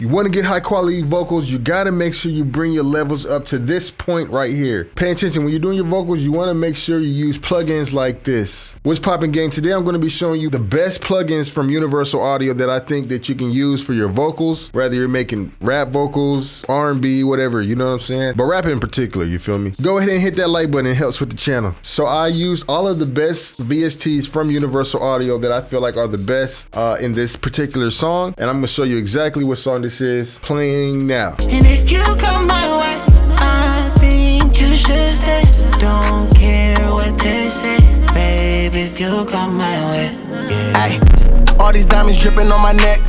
You want to get high quality vocals, you got to make sure you bring your levels up to this point right here. Pay attention, when you're doing your vocals, you want to make sure you use plugins like this. What's poppin', gang? Today I'm going to be showing you the best plugins from Universal Audio that I think that you can use for your vocals, whether you're making rap vocals, R&B, whatever, you know what I'm saying? But rap in particular, you feel me? Go ahead and hit that like button, it helps with the channel. So I used all of the best VSTs from Universal Audio that I feel like are the best in this particular song, and I'm going to show you exactly what song this is playing now. And if you come my way, I think you should stay. Don't care what they say, babe, if you come my way. Yeah. Ay, all these diamonds dripping on my neck.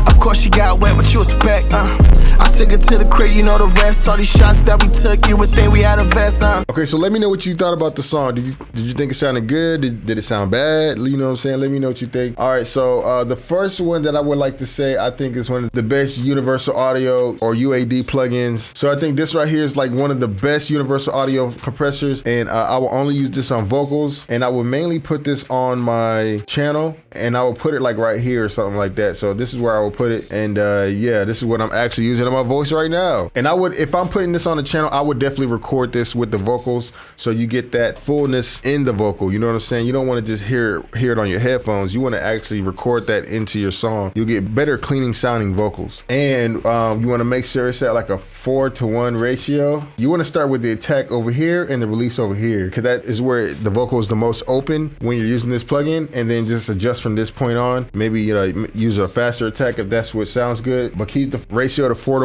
Of course she got wet, but you expect. I took her to the crib, you know the rest. All these shots that we took, you would think we had a vest. Okay, so let me know what you thought about the song. Did you think it sounded good? Did it sound bad? You know what I'm saying? Let me know what you think. All right, so the first one that I would like to say, I think is one of the best Universal Audio or UAD plugins. So I think this right here is like one of the best Universal Audio compressors, and I will only use this on vocals, and I will mainly put this on my channel, and I will put it like right here or something like that. So this is where I will put it, and yeah, this is what I'm actually using on my voice right now. And I would, if I'm putting this on the channel, I would definitely record this with the vocals so you get that fullness in the vocal. You know what I'm saying? You don't want to just hear it on your headphones. You want to actually record that into your song. You'll get better cleaning sounding vocals. And you want to make sure it's at like a 4:1 ratio. You want to start with the attack over here and the release over here, because that is where the vocal is the most open when you're using this plugin, and then just adjust from this point on. Maybe use a faster attack if that's what sounds good, but keep the ratio to 4:1.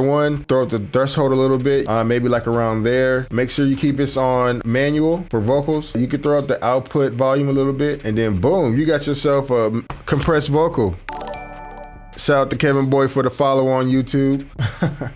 Throw up the threshold a little bit, maybe like around there. Make sure you keep this on manual for vocals. You can throw up the output volume a little bit, and then boom, you got yourself a compressed vocal. Shout out to Kevin Boy for the follow on YouTube.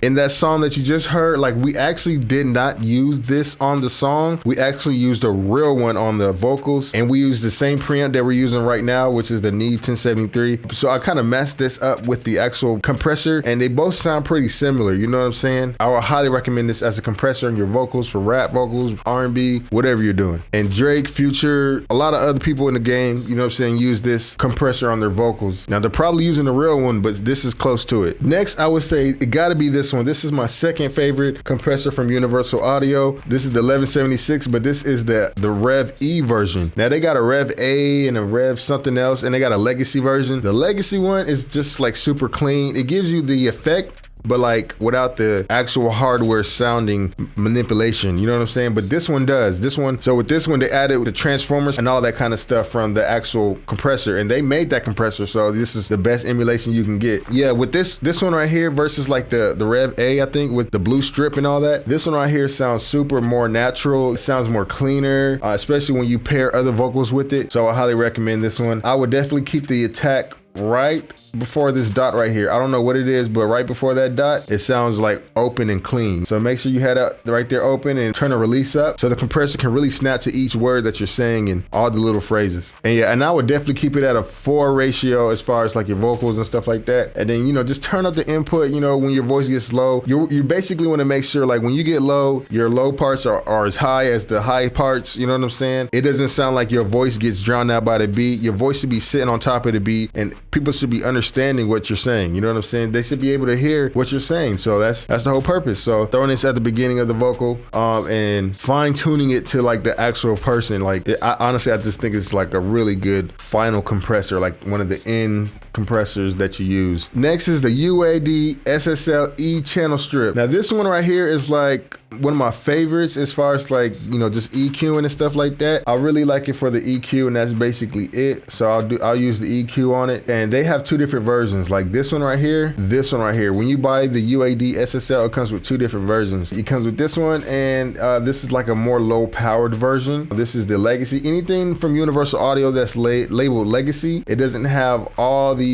In that song that you just heard, like, we actually did not use this on the song. We actually used a real one on the vocals, and we used the same preamp that we're using right now, which is the Neve 1073. So I kind of messed this up with the actual compressor, and they both sound pretty similar, you know what I'm saying? I would highly recommend this as a compressor in your vocals, for rap vocals, R&B, whatever you're doing. And Drake, Future, a lot of other people in the game, you know what I'm saying, use this compressor on their vocals. Now they're probably using the real one, but this is close to it. Next, I would say it gotta be this one. This is my second favorite compressor from Universal Audio. This is the 1176, but this is the Rev E version. Now they got a Rev A and a Rev something else, and they got a legacy version. The legacy one is just like super clean. It gives you the effect, but like without the actual hardware sounding manipulation, you know what I'm saying? But this one does. This one, so with this one, they added the transformers and all that kind of stuff from the actual compressor, and they made that compressor, so this is the best emulation you can get. Yeah, with this one right here versus like the Rev A, I think, with the blue strip and all that, this one right here sounds super more natural. It sounds more cleaner, especially when you pair other vocals with it. So I highly recommend this one. I would definitely keep the attack right before this dot right here. I don't know what it is, but right before that dot, it sounds like open and clean. So make sure you had it right there open, and turn the release up so the compressor can really snap to each word that you're saying and all the little phrases. And yeah, and I would definitely keep it at a 4 ratio as far as like your vocals and stuff like that. And then, just turn up the input, when your voice gets low. You basically want to make sure, like, when you get low, your low parts are as high as the high parts, you know what I'm saying? It doesn't sound like your voice gets drowned out by the beat. Your voice should be sitting on top of the beat, and people should be understanding what you're saying. You know what I'm saying? They should be able to hear what you're saying. So that's the whole purpose. So throwing this at the beginning of the vocal, and fine tuning it to like the actual person. Like, honestly, I just think it's like a really good final compressor, like one of the end compressors that you use. Next is the UAD SSL E channel strip. Now this one right here is like one of my favorites as far as like, just EQing and stuff like that. I really like it for the EQ, and that's basically it. So I'll use the EQ on it, and they have 2 different versions, like this one right here, this one right here. When you buy the UAD SSL, it comes with 2 different versions. It comes with this one, and this is like a more low powered version. This is the legacy. Anything from Universal Audio that's labeled legacy, it doesn't have all the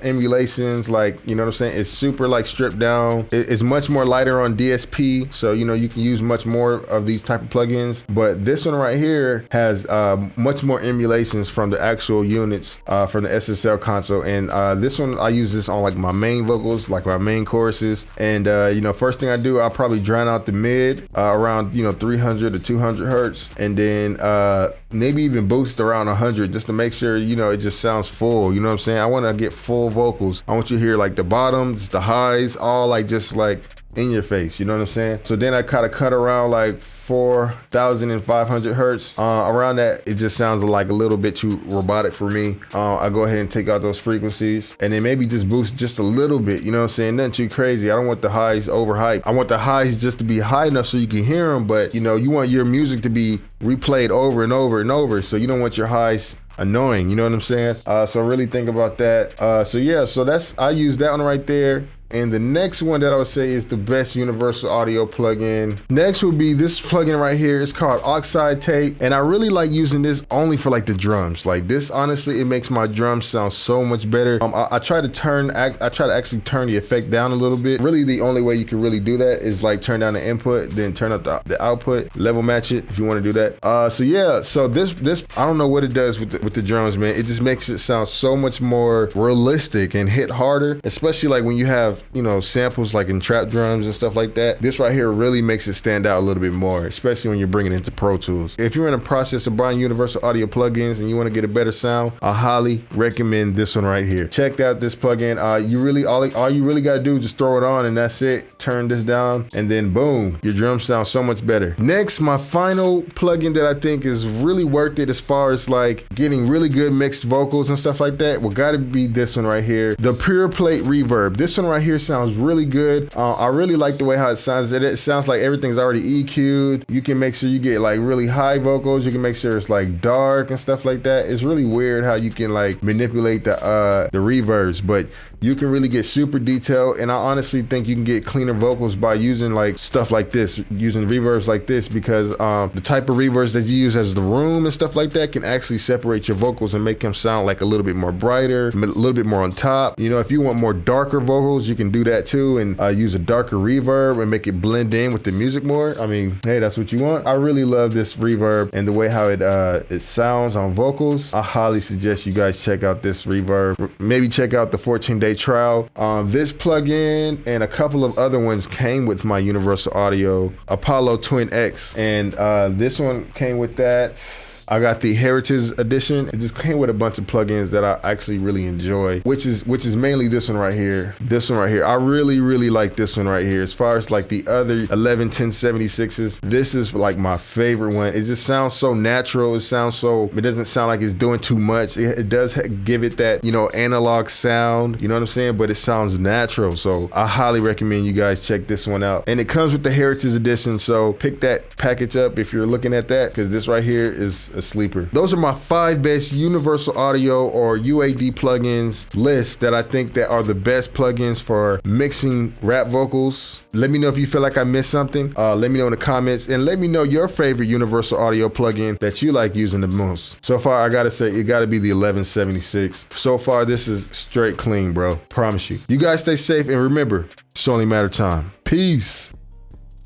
emulations, like, you know what I'm saying? It's super like stripped down. It's much more lighter on DSP, so you you can use much more of these type of plugins, but this one right here has much more emulations from the actual units from the SSL console. And this one, I use this on like my main vocals, like my main choruses. And first thing I do, I'll probably drown out the mid around 300 to 200 hertz, and then maybe even boost around 100 just to make sure it just sounds full. You know what I'm saying? I want to get full vocals. I want you to hear like the bottoms, the highs, all like just like in your face, you know what I'm saying? So then I kind of cut around like 4,500 hertz. Around that, it just sounds like a little bit too robotic for me. I go ahead and take out those frequencies and then maybe just boost just a little bit, you know what I'm saying? Nothing too crazy. I don't want the highs overhyped. I want the highs just to be high enough so you can hear them, but you want your music to be replayed over and over and over. So you don't want your highs annoying, you know what I'm saying? So really think about that. So I use that one right there. And the next one that I would say is the best universal audio plugin. Next would be this plugin right here. It's called Oxide Tape. And I really like using this only for like the drums. Like this, honestly, it makes my drums sound so much better. I try to actually turn the effect down a little bit. Really, the only way you can really do that is like turn down the input, then turn up the output, level match it if you want to do that. So this, I don't know what it does with the drums, man. It just makes it sound so much more realistic and hit harder, especially like when you have samples like in trap drums and stuff like that. This right here really makes it stand out a little bit more, especially when you're bringing it into Pro Tools. If you're in the process of buying universal audio plugins and you want to get a better sound, I highly recommend this one right here. Check out this plugin. All you really got to do is just throw it on and that's it. Turn this down and then boom, your drums sound so much better. Next, my final plugin that I think is really worth it as far as like getting really good mixed vocals and stuff like that, got to be this one right here, the Pure Plate Reverb. This one right here sounds really good. I really like the way how it sounds. It sounds like everything's already EQ'd. You can make sure you get like really high vocals. You can make sure it's like dark and stuff like that. It's really weird how you can like manipulate the reverbs, but you can really get super detailed. And I honestly think you can get cleaner vocals by using like stuff like this, using reverbs like this, because the type of reverbs that you use as the room and stuff like that can actually separate your vocals and make them sound like a little bit more brighter, a little bit more on top. If you want more darker vocals, you can do that too and use a darker reverb and make it blend in with the music more. I mean, hey, that's what you want. I really love this reverb and the way how it sounds on vocals. I highly suggest you guys check out this reverb. Maybe check out the 14-day trial. This plugin and a couple of other ones came with my Universal Audio Apollo Twin X, and this one came with that. I got the Heritage Edition. It just came with a bunch of plugins that I actually really enjoy, which is mainly this one right here. This one right here. I really, really like this one right here. As far as like the other 11-1076s, this is like my favorite one. It just sounds so natural. It doesn't sound like it's doing too much. It does give it that, analog sound, you know what I'm saying? But it sounds natural. So I highly recommend you guys check this one out. And it comes with the Heritage Edition. So pick that package up if you're looking at that, because this right here is a sleeper. Those are my 5 best Universal Audio or UAD plugins list that I think that are the best plugins for mixing rap vocals. Let me know if you feel like I missed something. Let me know in the comments, and let me know your favorite Universal Audio plugin that you like using the most. So far, I gotta say, it gotta be the 1176. So far, this is straight clean, bro. Promise you. You guys stay safe, and remember, it's only a matter of time. Peace.